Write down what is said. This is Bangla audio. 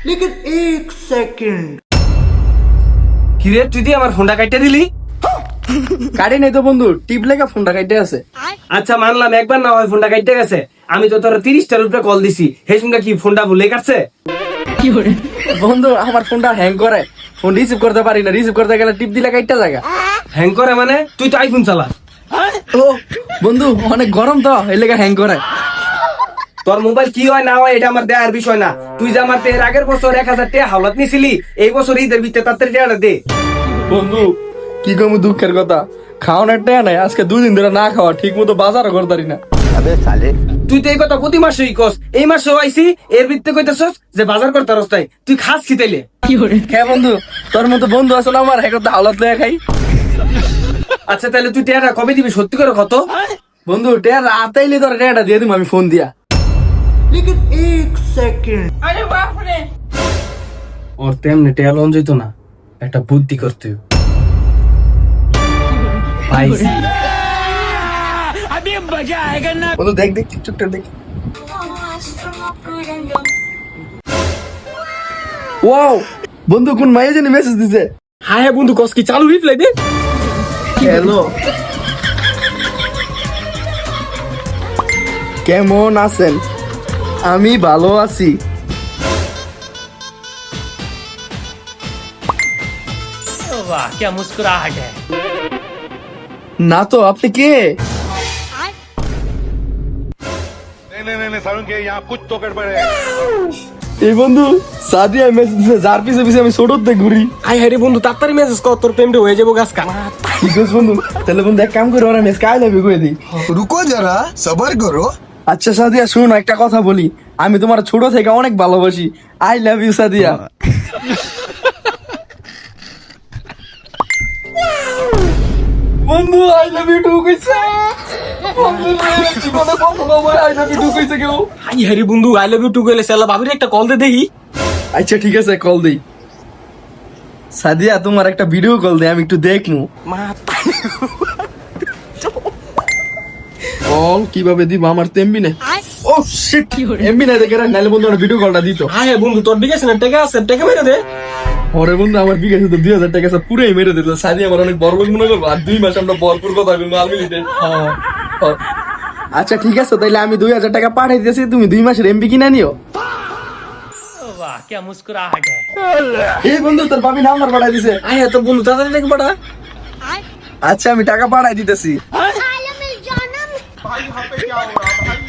लेकिन एक सेकंड কিরে তুই দিয়ে আমার ফোনটা কাটতে দিলি? কাটে নাই তো বন্ধু, টিপ লেখা ফোনটা কাটে আছে। আচ্ছা মানলাম একবার না হয় ফোনটা কাটতে গেছে, আমি তো তোর 30টার উপরে কল দিছি, সেই সঙ্গে কি ফোনটা ভুলে কাটছে? বন্ধু আমার ফোনটা হ্যাং করে, ফোন রিসিভ করতে পারি না, রিসিভ করতে গেলে টিপ দিলে কাটটা জায়গা। হ্যাং করে মানে? তুই তো আইফোন চালাস। ও বন্ধু অনেক গরম তো এই লেগে হ্যাং করে। তোর মোবাইল কি হয় না হয় এটা আমার দেয়ার বিষয় না। তুই যে আমার এর আগের বছর 1000 টাকা হাওলাত নিছিলি, এই বছর ঈদের ভিতরে তাড়াতাড়ি টাকাটা দে। বন্ধু কি কম দুঃখের কথা, খাওয়ানোর টাকা নাই, আজকে 2 দিন ধরে না খাওয়া, ঠিক মতো বাজারও করতে পারি না। তুই তো এই কথা প্রতি মাসেই কস, এই মাসেও আইছি, এর ভিত্তি কইতেছস যে বাজার করতে রস্তাই, তুই খাস কি তাইলে? হ্যাঁ বন্ধু, তোর মতো বন্ধু আছে না আমার, এখন তো হাওলাত লেগে খাই। আচ্ছা তাহলে তুই টাকাটা কবে দিবি, সত্যি করে কত? বন্ধু টাকা রাতাইলে তোর টাকাটা দিয়ে দিব আমি ফোন দিয়া। लेकिन एक सेकंड ওর তেমনি টাকা লোন যেত না, একটা বুদ্ধি করতে হবে। পাইছি। বন্ধু দেখ দেখ টিকটকটা দেখ। ওয়াও বন্ধু কোন মাইয়া জানি মেসেজ দিছে। হ্যাঁ হ্যাঁ বন্ধু কস কি, চালু রিপ্লাই দে। হ্যালো কেমন আছেন? আমি ভালো আছি। वाह क्या मुस्कुराहट है। না তো আপনি কে? नहीं सारुण के यहाँ कुछ तो गड़बड़ है। এই বন্ধু সাদিয়া মেসেজ দিছে, যার পিছে পিছে আমি ছোটতে ঘুরি। হাই হাই রে বন্ধু তাড়াতাড়ি মেসেজ কর, তোর প্রেমটা হয়ে যাবো গাছ কানা। ঠিক আছে বন্ধু, তাহলে বন্ধু এক কাম করে ওরা মেসেজ কাই লাভি কই দিই। रुको जरा सबर करो। আচ্ছা সাদিয়া শুন একটা কথা বলি, আমি তোমার ছোট থেকে অনেক ভালোবাসি। I love you Sadia. বন্ধু আই লাভ ইউ টু কইছে। বন্ধু জীবনে কখনো আই লাভ ইউ টু কইছে কেউ? হাই হাই রে বন্ধু আই লাভ ইউ টু কইলে সালা ভাবির একটা কল দে দেখি। আচ্ছা ঠিক আছে কল দেই। সাদিয়া তোমার একটা ভিডিও কল দে, আমি একটু দেখমু। কল কিভাবে দিব, আমার তো এমবি নাই। ও শিট, এমবি নাই দেখে রাখ, নাইলে বন্ধু আমার ভিডিও কলটা দিত। হাই হাই বন্ধু তোর বিকাশ না টাকা আছে, টাকা মেরে দে। ওরে বন্ধু আমার বিকাশে তো 2000 টাকা আছে, পুরাই মেরে দিত। সাদিয়া আমার অনেক বড় মনে করবো, আর 2 মাস আমরা ভরপুর কথা বলবো আনলিমিটেড। আচ্ছা ঠিক আছে, তাইলে আমি 2000 টাকা পাঠাই দিয়েছি, তুমি 2 মাসের এমবি কিনা নিও। वाह क्या मुस्कुराहट है। এই বন্ধু তোর ভাবি নাম্বার পাঠাই দিছে। হাই হাই তো বন্ধু তাড়াতাড়ি টাকা পাঠা। আচ্ছা আমি টাকা পাঠাই দিতেছি। भाई यहाँ पे क्या हो रहा है भाई?